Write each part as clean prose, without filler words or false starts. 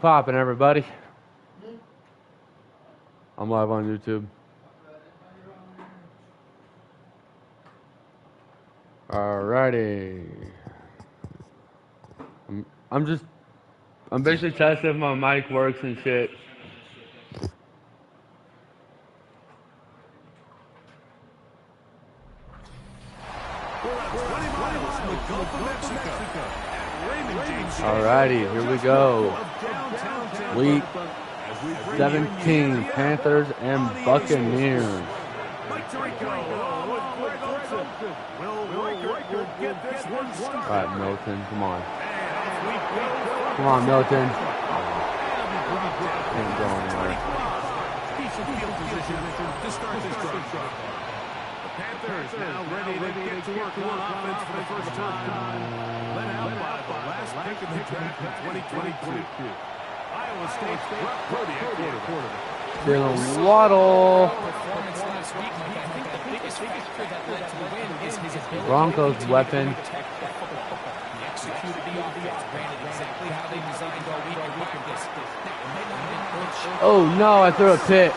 Poppin', everybody. I'm live on YouTube. Alrighty. I'm basically testing if my mic works and shit. Alrighty, here we go. Week 17, Panthers and Buccaneers. Alright, Milton, come on. Come on, Milton. Ain't going anywhere. The Panthers now ready to get to work on offense for the first time. Led out by the last pick in the draft of 2022. Iowa State's Brock Purdy at quarterback. Jalen Waddle. Performance last week, Mike. I think the biggest factor that led to the win is his ability Broncos to weapon. protect the football. He executed the offense, ran it exactly how they designed all week and practice. Now, it might not have been good. Oh no, I threw a pick.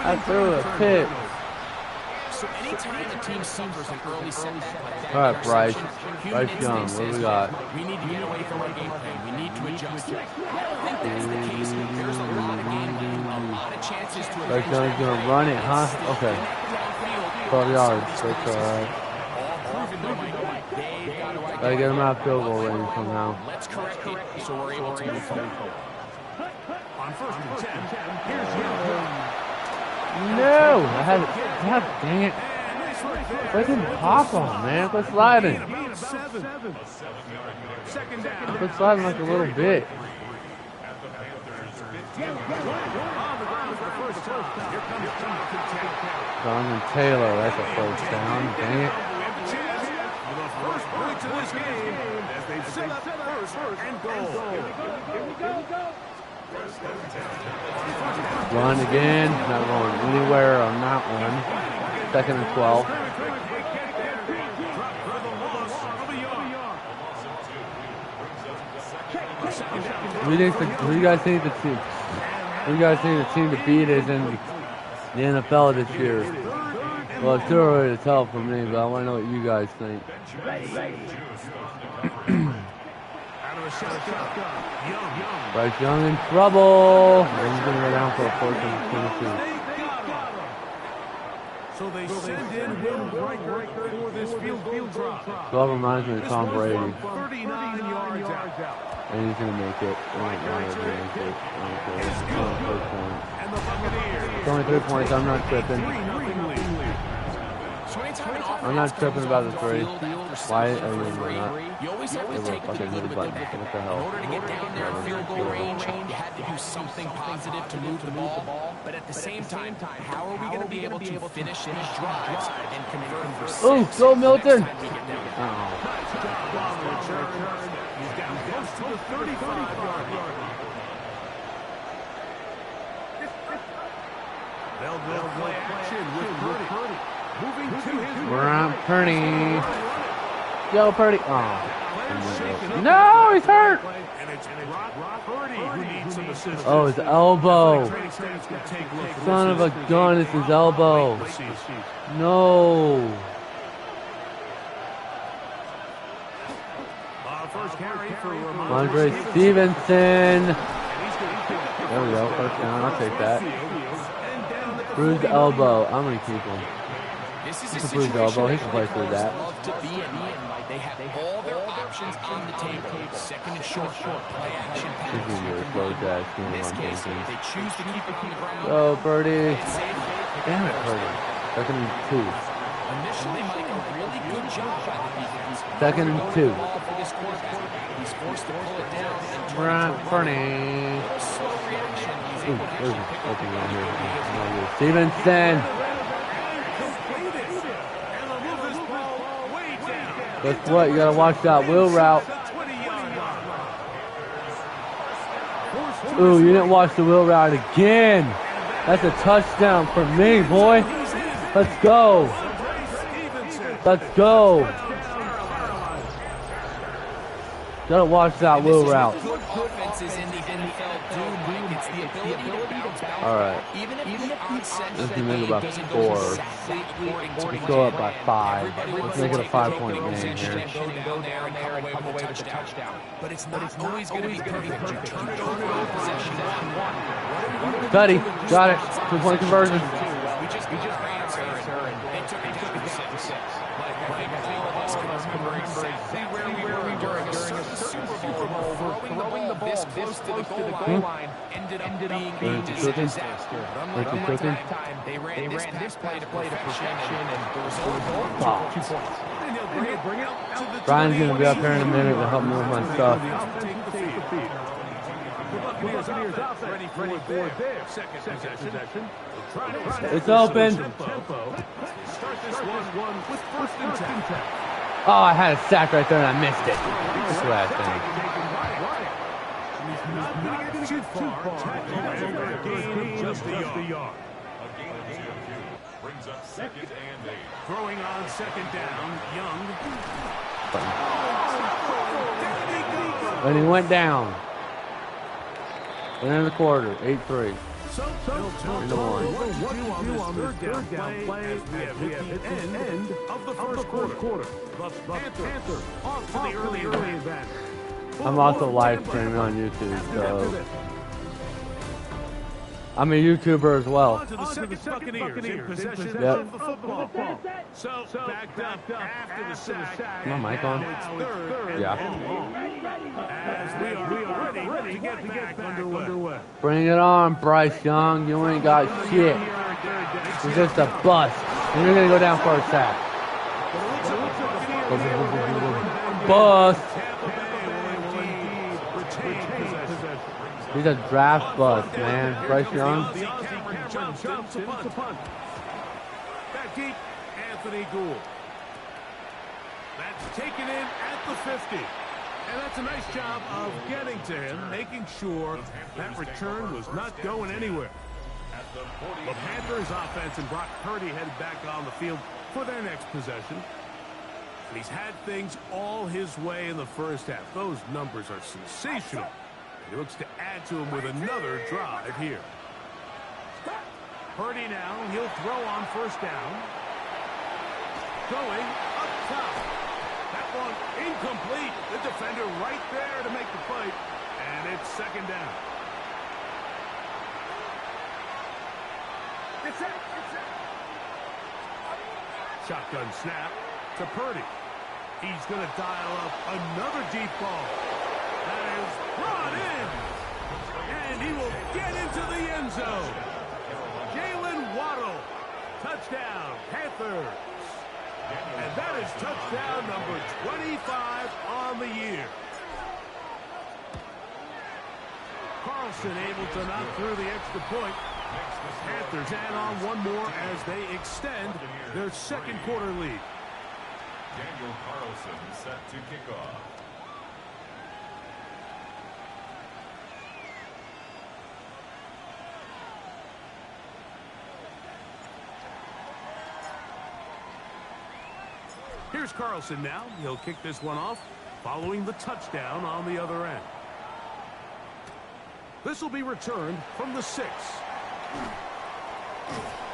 I threw a pick. So anytime the team suffers an early setback like that, All right, Bryce Young, what do we got? we need to get away from our game plan. We need to adjust. I don't think that's the case. There's a lot of game plan, a lot of chances to Bryce Young's gonna run it, huh? Okay. 12 yards. That's alright. Gotta get him out of field goal range somehow. Let's correct it so we're able to move forward. On first and 10, here's Young. No! I had it. God dang it. Freaking pop on, man. Quit sliding. Second down. Quit sliding like a little bitch. Jonathan Taylor, that's a first down. Dang it. The first points of this game as they set up first and goal. Here we go. Run again. Not going anywhere on that one. Second and 12. Who do you guys think the team? Who do you guys think the team to beat is in the NFL this year? Well, it's too early to tell for me, but I want to know what you guys think. Bryce Young in trouble. And he's going to go down for a 4th and 22. So they send in Will Riker for this field goal drop. 12 reminds me of Tom Brady. 39 yards out. And he's going to make it. It's only 3 points. I'm not tripping. I'm not tripping about the 3. Why are you not? You always have to take a little bit of a What the hell? In order to get down there in field goal range, you had to do something positive to move the ball. But at the same time, how are we going to be able to finish these drives and convert for 6? Oh, go Milton! He's down close to the 35-yard line. They'll play action with Purdy. Moving to his Brown Purdy. Yo, Purdy. Oh. No, he's hurt. And it's Brock Purdy who needs some assistance. Oh, his elbow. Son of a gun, it's his elbow. No. First carry for Andre Stevenson. There we go. First down. I'll take that. Bruised elbow. I'm going to keep him. This is It's a bruised elbow. He can play through that. to be in. They have all their options on the table. Second and short, play action This is your slow dash. In this case, they choose to keep it on the ground. Go, Birdie. Damn it, Birdie. Second and 2. Initially, Mike, a really good job by the defense. Second and 2. For this quarterback. He's forced to pull it down and turn Brown Purdy. slow reaction. He's Ooh, able to there's an open one here. Stevenson. Guess what? You gotta watch that wheel route. Ooh, you didn't watch the wheel route again. That's a touchdown for me, boy. Let's go. Let's go. Gotta watch that wheel route. Good offenses in the NFL do, Mike. It's the ability to bounce back. All right. Even if the onset Let's of the make it game about doesn't 4. go exactly according to Let's go up by 5. Let's make it a 5-point game possession here. and go down and come away with a touchdown. But it's not always going to be perfect. You turn it over on possession 1. Cuddy, got it. 2-point conversion. We just answer and they took it down to 6. Like, I think all of us can remember exactly where we were during a certain Super Bowl where throwing the ball this close to the goal line ended up being a disaster. But unlike that time, they ran this play to perfection and the result was 2 points. Brian's going to be up here in a minute to help me with my stuff. It's open. Oh, I had a sack right there and I missed it. That's what I Brings up 2nd and 8. Throwing on 2nd down, Young. And he went down. In the quarter, 8-3. So, What do you on this third down play as we have hit the end of the first quarter. The Panthers off to the early advantage. I'm also live streaming on YouTube, so I'm a YouTuber as well. On to the Buccaneers in possession Yep. of the football. So backed up after the sack. Is my mic on? It's third. Yeah. As we are ready to get back underway. Bring it on, Bryce Young. You ain't got shit. You're just a bust. And you're going to go down for a sack. Bust. He's a draft bust, man. Bryce Young. Back deep, Anthony Gould. That's taken in at the 50. And that's a nice job of getting to him, making sure that return was not going anywhere. The Panthers offense and Brock Purdy headed back on the field for their next possession. And he's had things all his way in the first half. Those numbers are sensational. He looks to add to him with another drive here. Purdy now, he'll throw on first down. Going up top. That one incomplete. The defender right there to make the play. And it's 2nd down. Shotgun snap to Purdy. He's going to dial up another deep ball. That is brought in. And he will get into the end zone. Jalen Waddle. Touchdown, Panthers. And that is touchdown number 25 on the year. Carlson able to knock through the extra point. Panthers add on one more as they extend their second quarter lead. Daniel Carlson set to kick off. Here's Carlson now. He'll kick this one off following the touchdown on the other end. This will be returned from the 6.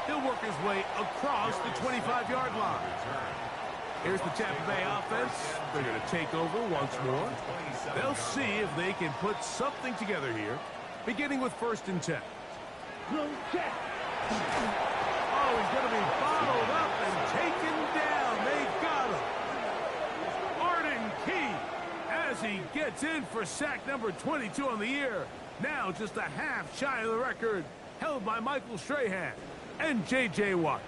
He'll work his way across the 25-yard line. Here's the Tampa Bay offense. They're going to take over once more. They'll see if they can put something together here, beginning with 1st and 10. Oh, he's going to be bottled up and taken down. They got him. Arden Key as he gets in for sack number 22 on the year. Now just a half shy of the record held by Michael Strahan and J.J. Watt.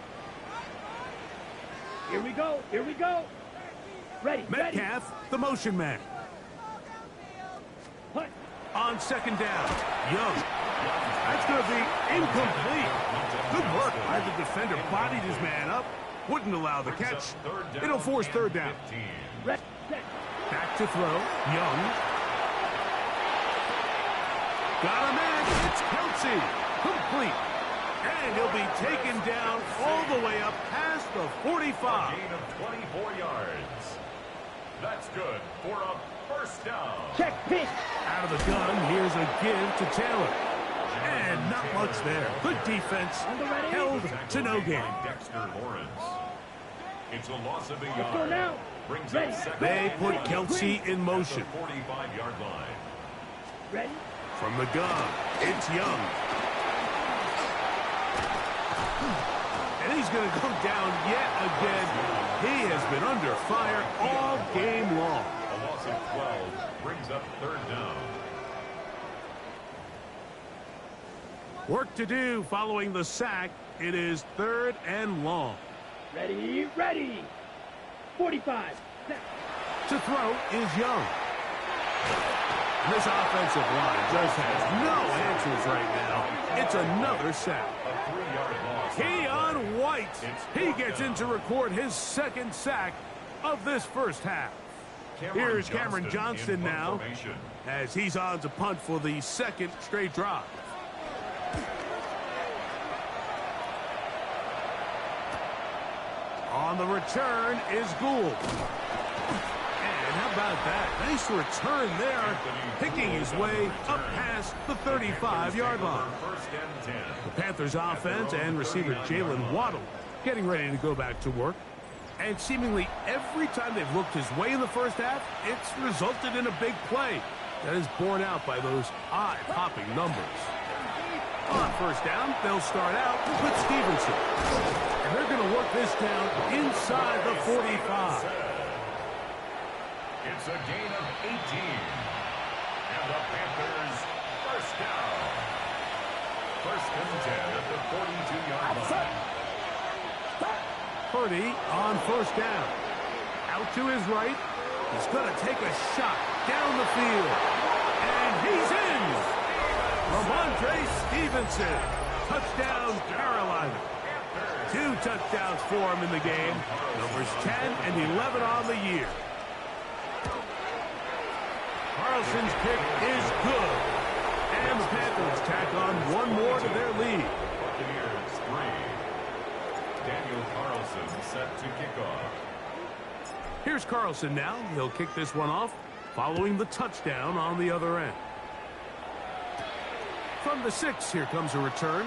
Here we go. Here we go. Ready. Metcalf, the motion man. On 2nd down, Young. That's going to be incomplete. Good work as the defender bodied his man up. Wouldn't allow the catch. It'll force 3rd down. Back to throw. Young. Got him in. It's Kelsey. Complete. And he'll be taken down all the way up past the 45. Gain of 24 yards. That's good for a first down. Check pitch. Out of the gun, here's a give to Taylor. And not much there. Good defense, held to no gain. Dexter Lawrence. It's a loss of a Let's go yard. now. Brings Ready. up second. They put Kelsey in motion. 45-yard line. Ready? From the gun, it's Young. And he's going to go down yet again. He has been under fire all game long. A loss of 12 brings up third down. Work to do following the sack. It is third and long. Ready, ready. 45. Set. To throw is Young. This offensive line just has no answers right now. It's another sack. A 3-yard loss. Keon White. He gets in to record his second sack of this first half. Here's Cameron Johnston now formation. as he's on to punt for the second straight drive. On the return is Gould. And how about that? Nice return there, picking his way up past the 35-yard line. First and 10. The Panthers offense and receiver Jalen Waddle getting ready to go back to work. And seemingly every time they've looked his way in the first half, it's resulted in a big play that is borne out by those eye-popping numbers. On first down, they'll start out with Stevenson. And they're going to work this down inside the 45. It's a gain of 18. And the Panthers first down. First and 10 at the 42-yard line. Purdy on first down. Out to his right. He's going to take a shot down the field. And he's in! Ramondre Stevenson. Touchdown, Carolina. 2 touchdowns for him in the game. Numbers 10 and 11 on the year. Carlson's kick is good. And the Panthers tack on one more to their lead. Buccaneers 3. Daniel Carlson set to kick off. Here's Carlson now. He'll kick this one off following the touchdown on the other end. From the 6, here comes a return.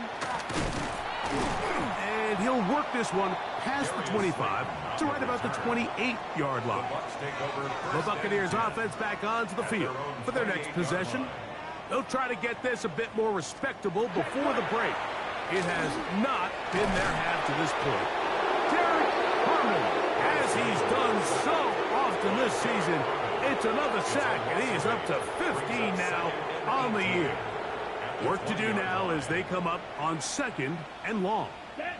And he'll work this one past the 25 to right about the 28-yard line. The Buccaneers offense back onto the field for their next possession. They'll try to get this a bit more respectable before the break. It has not been their half to this point. Derek Herman, as he's done so often this season, it's another sack, and he is up to 15 now on the year. Work to do now as they come up on second and long. Set.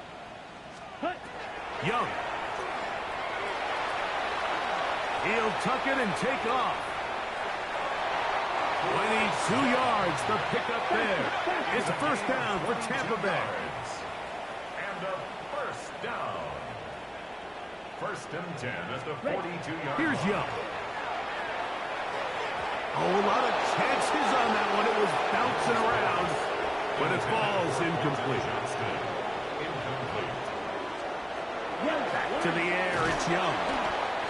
Cut. Young. He'll tuck it and take off. 22 yards, the pickup there. It's a first down for Tampa Bay. And a first down. First and 10 at the 42-yard Here's line. Young. Oh, a lot of chances on that one. It was bouncing around, but it falls incomplete. Incomplete. To the air, it's Young.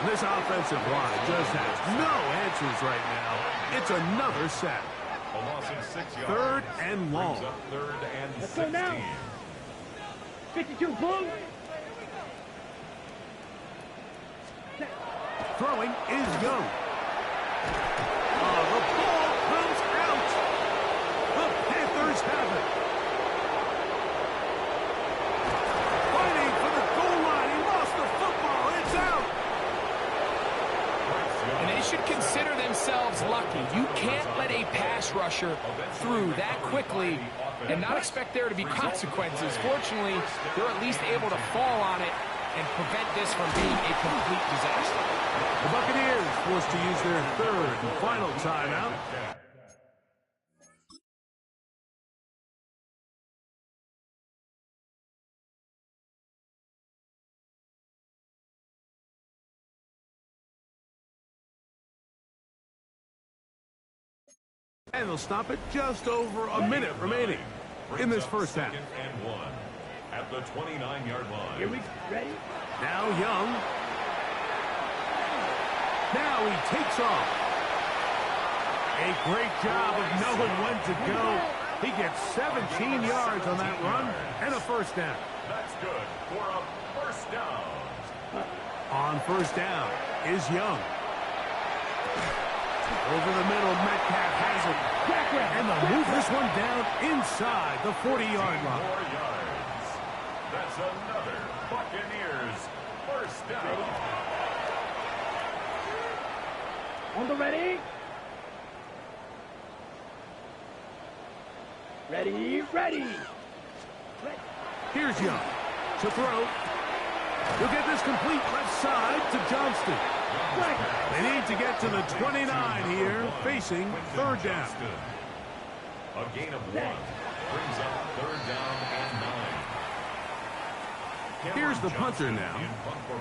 This offensive line just has no answers right now. It's another sack. A loss of 6 yards. Third and long. Brings up third and Let's 16. go now. 52 Bulls. Throwing is Young. The ball comes out. The Panthers have it. Fighting for the goal line. He lost the football. It's out. And they should consider themselves lucky. You can't let a pass rusher through that quickly and not expect there to be consequences. Fortunately, they're at least able to fall on it and prevent this from being a complete disaster. The Buccaneers forced to use their third and final timeout. And they'll stop it just over a minute remaining. in this first half. Second and 1 at the 29-yard line. Here we ready. Now Young. Now he takes off. A great job of knowing when to go. He gets 17 yards on that run and a first down. That's good for a first down. On first down is Young. Over the middle, Metcalf has it. And they'll move this one down inside the 40-yard line. 4 yards. That's another Buccaneers first down. On the ready. Ready, ready. Here's Young to throw. He'll get this complete left side to Johnston. They need to get to the 29 here, facing third down. A gain of 1 brings up third down and 9. Here's the punter now,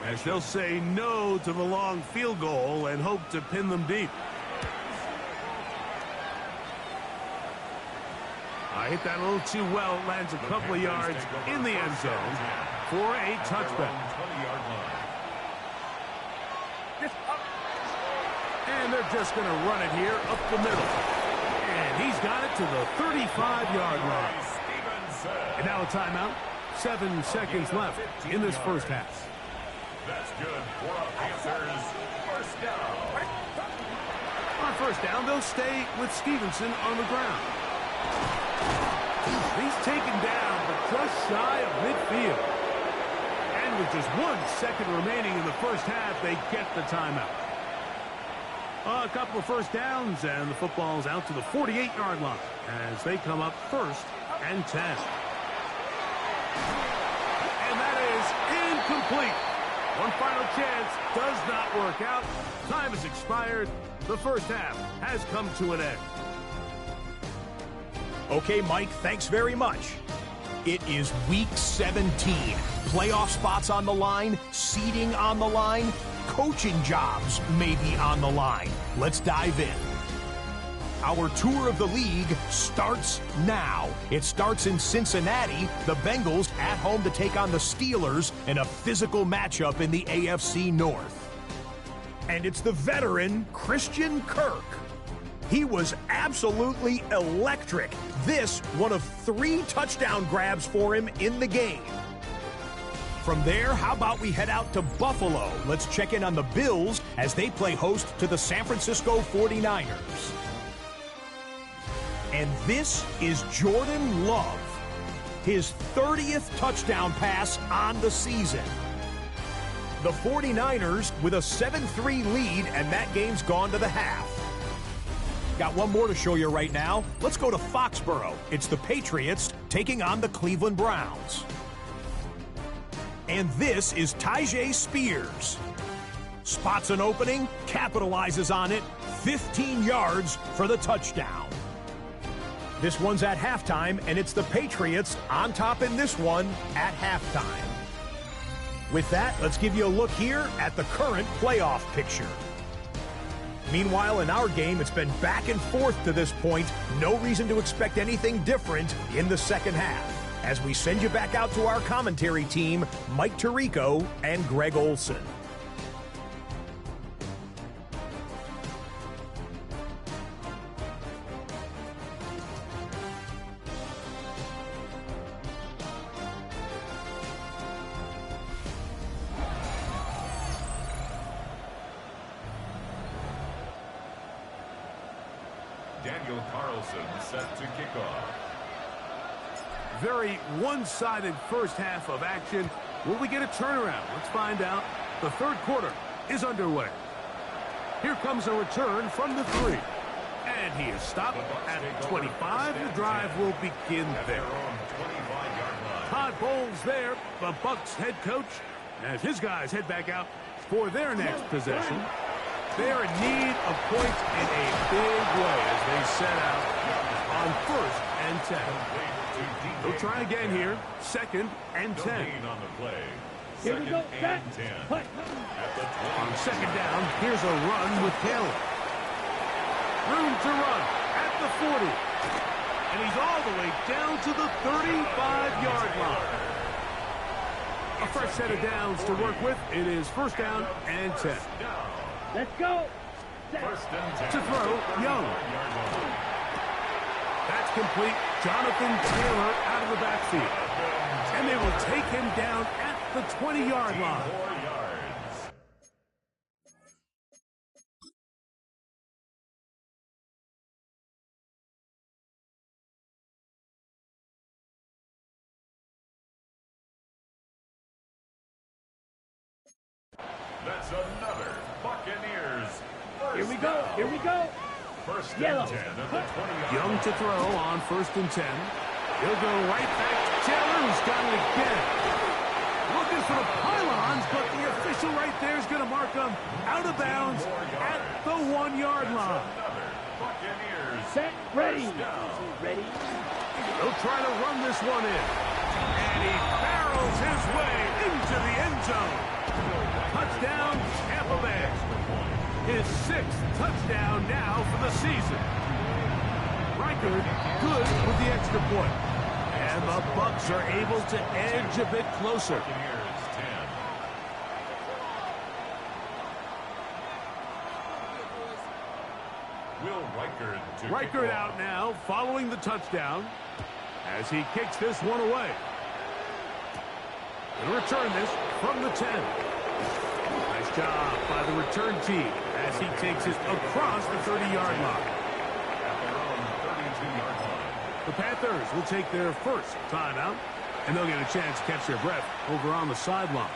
as they'll say no to the long field goal and hope to pin them deep. I hit that a little too well. It lands a couple of yards in the end zone for a touchback. And they're just going to run it here up the middle. And he's got it to the 35-yard line. And now a timeout. 7 seconds left in this first half. That's good for a Panthers first down. On first down, they'll stay with Stevenson on the ground. He's taken down, but just shy of midfield. And with just 1 second remaining in the first half, they get the timeout. A couple of first downs, and the football's out to the 48-yard line as they come up first and 10. And that is incomplete. One final chance does not work out. Time has expired. The first half has come to an end. Okay, Mike, thanks very much. It is Week 17. Playoff spots on the line, seeding on the line, coaching jobs may be on the line. Let's dive in. Our tour of the league starts now. It starts in Cincinnati, the Bengals at home to take on the Steelers in a physical matchup in the AFC North. And it's the veteran Christian Kirk. He was absolutely electric. This, one of 3 touchdown grabs for him in the game. From there, how about we head out to Buffalo? Let's check in on the Bills as they play host to the San Francisco 49ers. And this is Jordan Love. His 30th touchdown pass on the season. The 49ers with a 7-3 lead, and that game's gone to the half. Got one more to show you right now. Let's go to Foxborough. It's the Patriots taking on the Cleveland Browns. And this is Tyjae Spears. Spots an opening, capitalizes on it, 15 yards for the touchdown. This one's at halftime, and it's the Patriots on top in this one at halftime. With that, let's give you a look here at the current playoff picture. Meanwhile, in our game, it's been back and forth to this point. No reason to expect anything different in the second half. As we send you back out to our commentary team, Mike Tirico and Greg Olson. Daniel Carlson set to kick off. Very one-sided first half of action. Will we get a turnaround? Let's find out. The third quarter is underway. Here comes a return from the 3. And he is stopped at 25. The drive will begin there. Todd Bowles there, the Bucs head coach, as his guys head back out for their next possession. They're in need of points in a big way as they set out on first and 10. They'll try again here, second and 10. Here we go, set, put. On second down, here's a run with Taylor. Room to run at the 40. And he's all the way down to the 35-yard line. A fresh set of downs to work with. It is first down and 10. Let's go. To throw, Young. That's complete. Jonathan Taylor out of the backfield. And they will take him down at the 20-yard line. That's another Buccaneers. Here we go. Here we go. First Yellow. and 10 at the 20-yard Young to throw on first and 10. He'll go right back to Taylor, who's got it again. Looking for the pylons, but the official right there is going to mark him out of bounds at the 1-yard line. Buccaneers. Set. Ready. Ready. He'll try to run this one in. And he barrels his way into the end zone. Touchdown, Tampa Bay. His 6th touchdown now for the season. Reichard good with the extra point. And the Bucs are able to edge a bit closer. Buccaneers 10. Will Reichard to Reichard out now following the touchdown as he kicks this one away. And return this from the 10. Nice job by the return team as he takes it across the 30-yard line. At their own 32-yard line. The Panthers will take their first timeout, and they'll get a chance to catch their breath over on the sideline.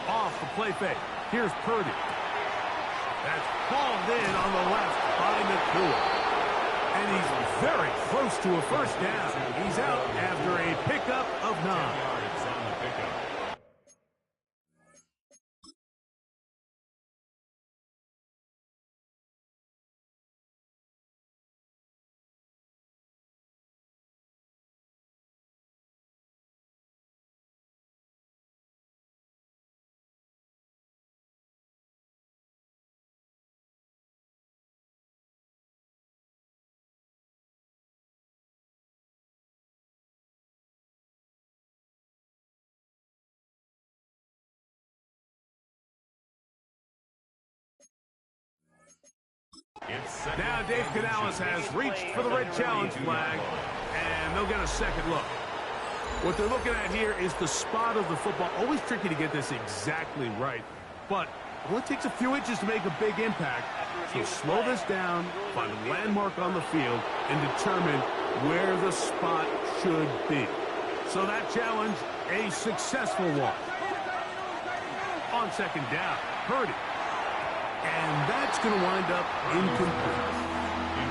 Off the play fake. Here's Purdy. That's hauled in on the left by McCool. And he's very close to a first down. He's out after a pickup of 9. Yards on the pickup. Now Dave Canales has reached for the red challenge flag, and they'll get a second look. What they're looking at here is the spot of the football. Always tricky to get this exactly right, but it only takes a few inches to make a big impact. So slow this down, find a landmark on the field, and determine where the spot should be. So that challenge, a successful one. On second down, Purdy. And that's going to wind up incomplete.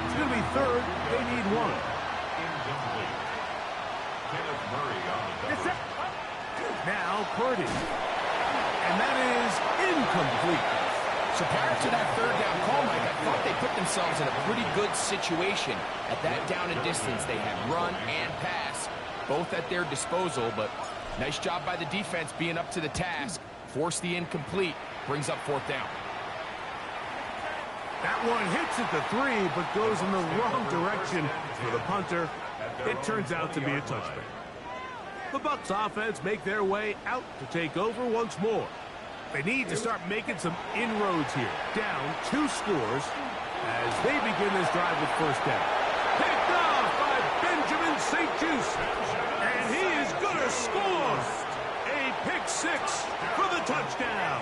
It's going to be third. They need 1. Incomplete. Kenneth Murray on the double. Now Purdy. And that is incomplete. So prior to that third down call, Mike, I thought they put themselves in a pretty good situation. At that down and distance, they had run and pass, both at their disposal, but nice job by the defense being up to the task. Force the incomplete, brings up 4th down. That one hits at the 3, but goes in the wrong direction for the punter. It turns out to be a touchback. The Bucs offense make their way out to take over once more. They need to start making some inroads here. Down 2 scores as they begin this drive with first down. Picked off by Benjamin St. Juste. And he is going to score. A pick 6 for the touchdown.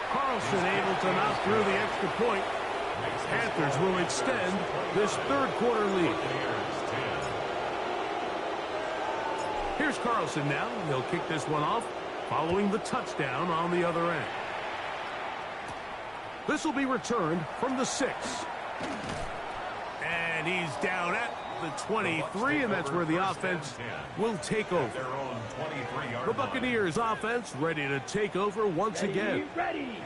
Carlson able to knock through the extra point. Panthers will extend this third quarter lead. Here's Carlson now. He'll kick this one off following the touchdown on the other end. This will be returned from the 6. And he's down at the 23, and that's where the offense will take over. The Buccaneers offense ready to take over once again.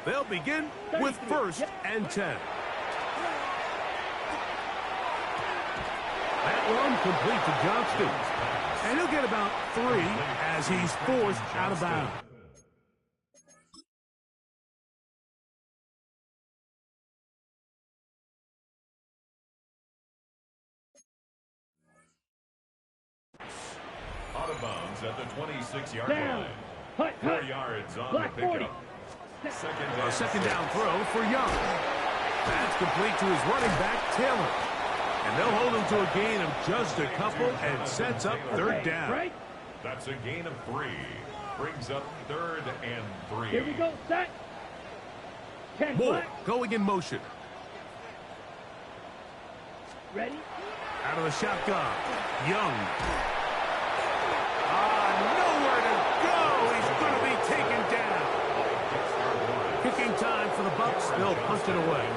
They'll begin with first and 10. run complete to Johnston. And he'll get about 3 as he's forced out of bounds. Out of bounds at the 26-yard Down. line. Hut, 4 hut. yards on Black the 40. pickup. A second down throw for Young. That's complete to his running back, Taylor. And they'll hold him to a gain of just a couple and sets up third down. Right. That's a gain of 3. Brings up 3rd and 3. Here we go. Set. 10 Moore black. going in motion. Ready. Out of the shotgun. Young. Nowhere to go. He's going to be taken down. Kicking time for the Bucs. They'll punt it away.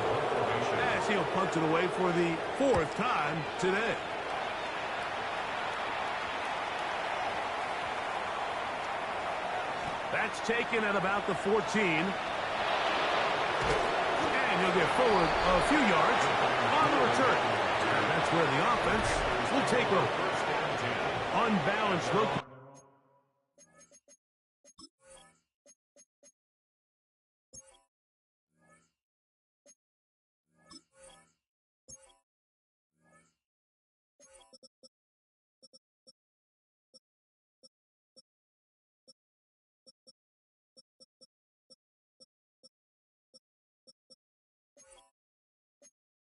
As he'll punt it away for the 4th time today. That's taken at about the 14. And he'll get forward a few yards on the return. And that's where the offense will take over. Unbalanced look.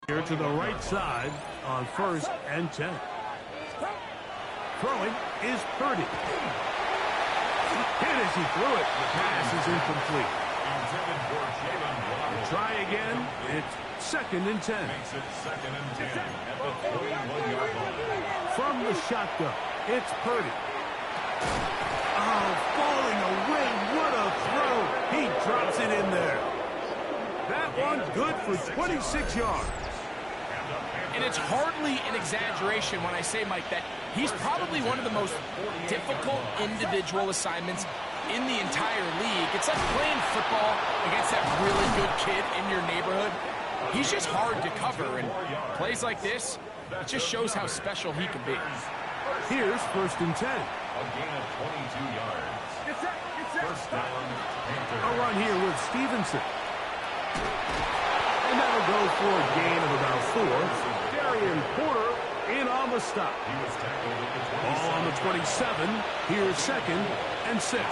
Here to the right side on 1st and 10. Throwing is Purdy. Hit as he threw it. The pass is incomplete. Try again. It's 2nd and 10. Makes it 2nd and 10 at the 21-yard line. From the shotgun, it's Purdy. Oh, falling away. What a throw. He drops it in there. That one good for 26 yards. And it's hardly an exaggeration when I say, Mike, that he's probably one of the most difficult individual assignments in the entire league. It's like playing football against that really good kid in your neighborhood. He's just hard to cover, and plays like this, it just shows how special he can be. Here's 1st and 10. A gain of 22 yards. First down, Panthers. A run here with Stevenson. And that'll go for a gain of about 4. Darian Porter in on the stop. He was tackled at the 27. Ball on the 27. Here's 2nd and 6.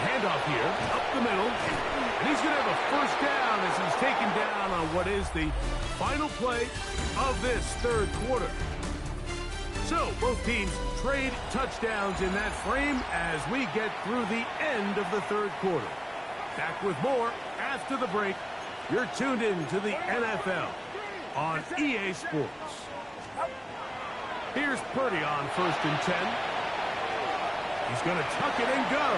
Handoff here, up the middle. And he's going to have a first down as he's taken down on what is the final play of this 3rd quarter. So, both teams trade touchdowns in that frame as we get through the end of the 3rd quarter. Back with more after the break. You're tuned in to the NFL on EA Sports. Here's Purdy on 1st and 10. He's going to tuck it and go.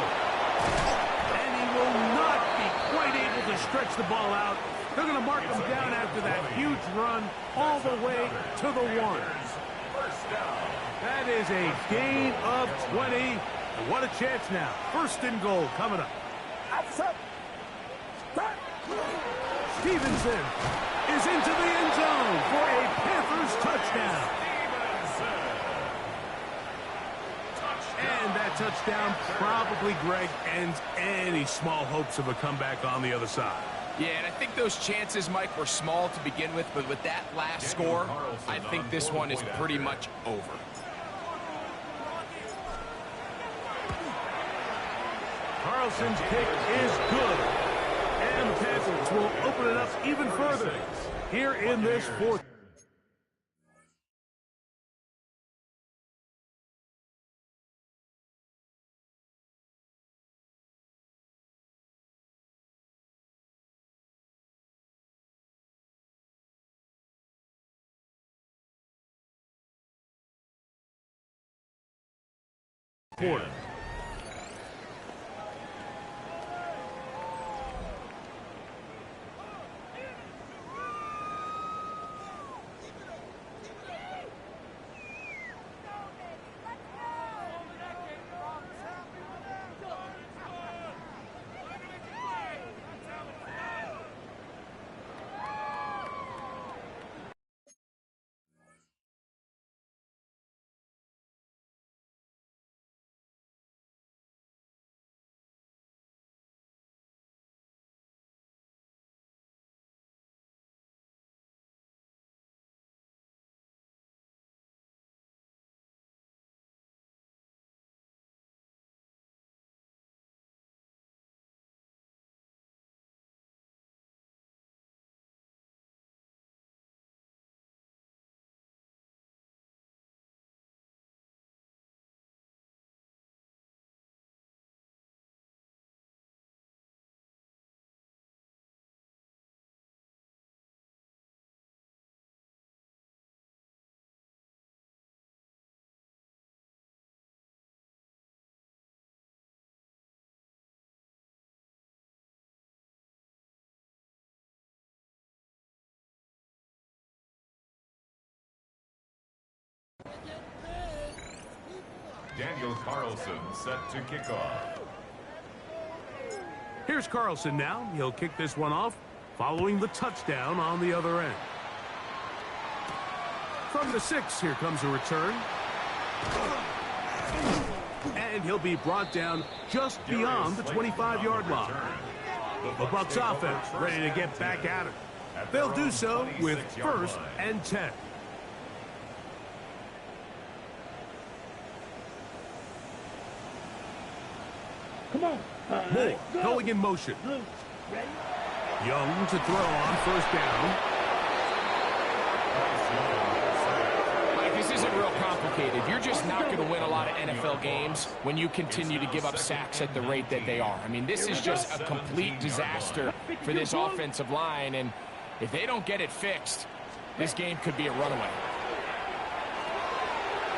And he will not be quite able to stretch the ball out. They're going to mark him down after that huge run all the way to the 1. That is a gain of 20. And what a chance now. 1st and goal coming up. Stevenson is into the end zone for a Panthers touchdown. And that touchdown probably, Greg, ends any small hopes of a comeback on the other side. Yeah, and I think those chances, Mike, were small to begin with, but with that last score, I think this one is pretty much over. Carlson's kick is good. And the Panthers will open it up even further here in this 4th. quarter. Daniel Carlson set to kick off. Here's Carlson now. He'll kick this one off, following the touchdown on the other end. From the 6, here comes a return. And he'll be brought down just beyond the 25-yard line. The Bucs offense ready to get back at it. They'll do so with 1st and 10. Come on. Moore going in motion. Blue, ready? Young to throw on 1st down. Mike, this isn't real complicated. You're just not going to win a lot of NFL games when you continue to give up sacks at the rate that they are. I mean, this is just a complete disaster for this offensive line, and if they don't get it fixed, this game could be a runaway.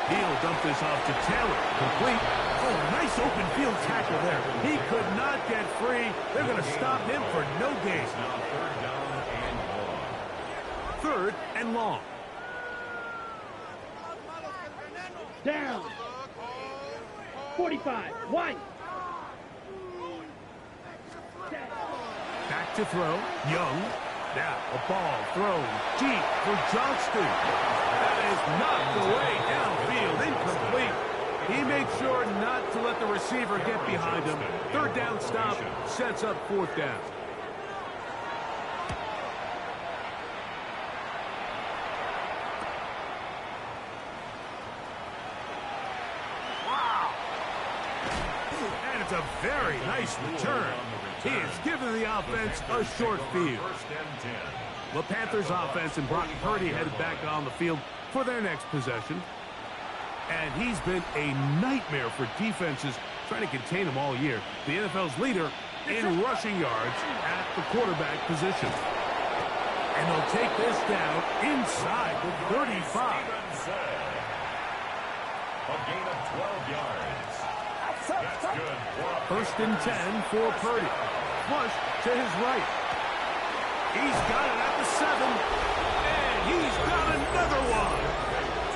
He'll dump this off to Taylor. Complete. Oh, nice open field tackle there. He could not get free. They're going to stop him for no gain. Now 3rd Third and down and long. long. Down. 45. White. Back to throw. Young. Now a ball thrown deep for Johnston. That is knocked away downfield. Incomplete. He made sure not to let the receiver get behind him. 3rd down stop sets up 4th down. And it's a very nice return. He has given the offense a short field. 1st and 10. The Panthers offense and Brock Purdy headed back on the field for their next possession. And he's been a nightmare for defenses trying to contain him all year. The NFL's leader in rushing yards at the quarterback position. And they'll take this down inside the 35. A gain of 12 yards. That's good. 1st and 10 for Purdy. Flush to his right. He's got it at the 7. And he's got another one.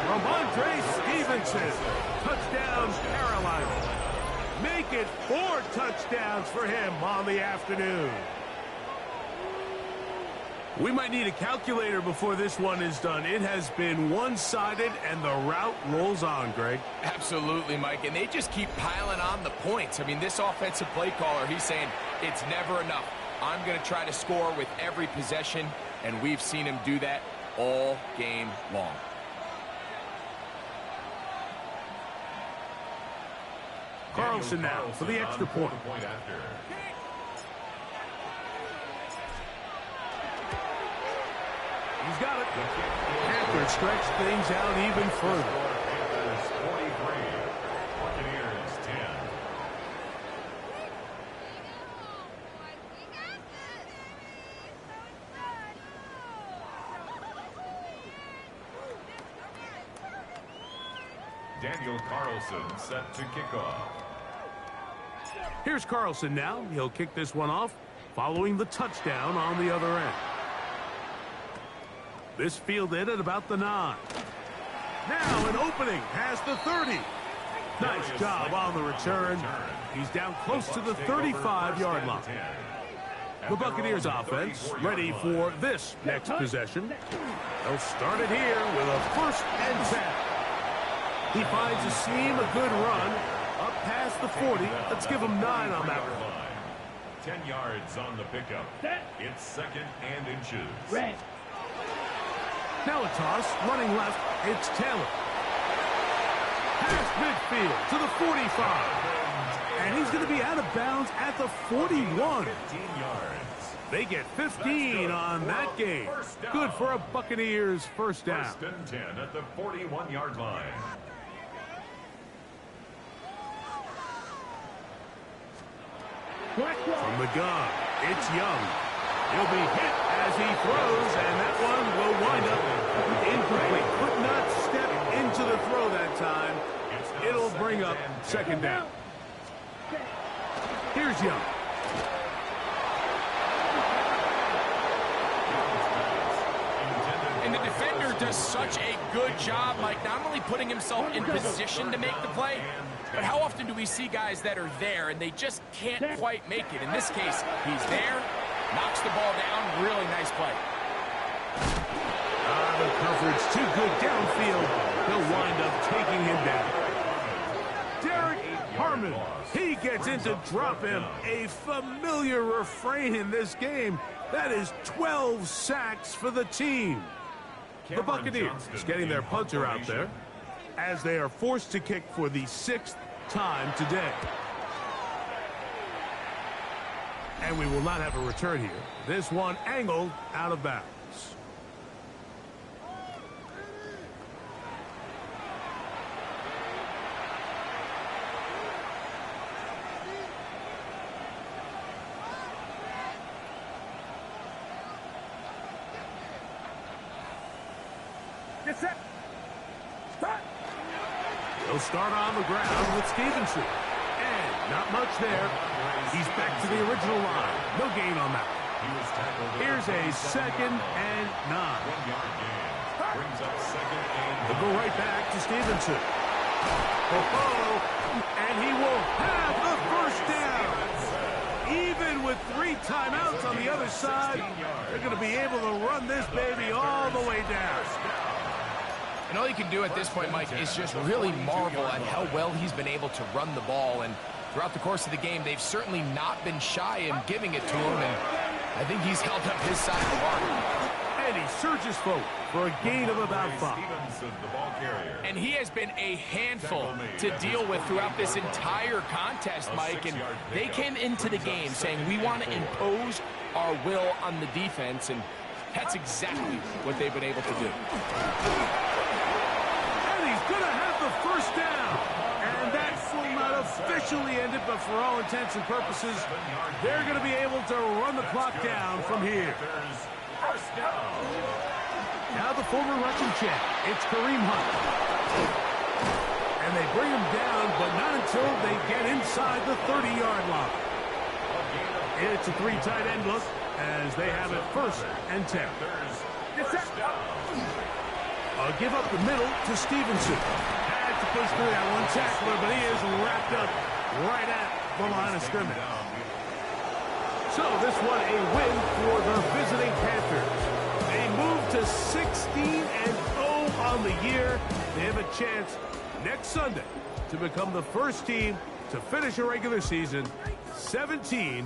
Ramondre Stevenson. Touchdown, Carolina. Make it 4 touchdowns for him on the afternoon. We might need a calculator before this one is done. It has been one-sided, and the route rolls on, Greg. Absolutely, Mike, and they just keep piling on the points. I mean, this offensive play caller, he's saying it's never enough. I'm going to try to score with every possession, and we've seen him do that all game long. Carlson now for the extra point. He's got it. Panthers stretch things out even further. Panthers 43. Buccaneers 10. Daniel Carlson set to kick off. Here's Carlson now. He'll kick this one off, following the touchdown on the other end. This fielded at about the 9. Now an opening past the 30. Nice job on the return. He's down close to the 35-yard line. The Buccaneers offense ready for this next possession. They'll start it here with a 1st and 10. He finds a seam, a good run, up past the 40. Let's give him 9 on that one. 10 yards on the pickup. It's 2nd and inches. Red. Now a toss, running left, it's Taylor. Past midfield to the 45. And he's going to be out of bounds at the 41. 15 yards. They get 15 on that game. Good for a Buccaneers 1st down. 1st and 10 at the 41-yard line. From the gun, it's Young. He'll be hit as he throws, and that one will wind up incomplete. Could not step into the throw that time. It'll bring up 2nd down. Here's Young. And the defender does such a good job, Mike, not only putting himself in position to make the play, but how often do we see guys that are there and they just can't quite make it? In this case, he's there, knocks the ball down, really nice play. The coverage too good downfield. He'll wind up taking him down. Derek Harmon, he gets in to drop him. A familiar refrain in this game. That is 12 sacks for the team. The Buccaneers getting their punter out there as they are forced to kick for the 6th time today. And we will not have a return here. This one angled out of bounds. Get set. Start. He'll start on the ground with Stevenson. And not much there. He's back to the original line. No gain on that. Here's a 2nd and 9. They'll go right back to Stevenson. And he will have the first down. Even with 3 timeouts on the other side, they're going to be able to run this baby all the way down. And all you can do at this point, Mike, is just really marvel at how well he's been able to run the ball. And throughout the course of the game, they've certainly not been shy in giving it to him. And I think he's held up his side of the bargain. And he surges forward for a gain of about 5. And he has been a handful to deal with throughout this entire contest, Mike. And they came into the game saying, we want to impose our will on the defense. And that's exactly what they've been able to do. Going to have the first down. And that will not officially end it, but for all intents and purposes, they're going to be able to run the clock down from here. Now the former rushing champ, it's Kareem Hunt. And they bring him down, but not until they get inside the 30-yard line. It's a 3 tight end look as they have it 1st and 10. Give up the middle to Stevenson. Had to push through that one tackler, but he is wrapped up right at the line of scrimmage. So this one a win for the visiting Panthers. They move to 16-0 on the year. They have a chance next Sunday to become the first team to finish a regular season 17-0.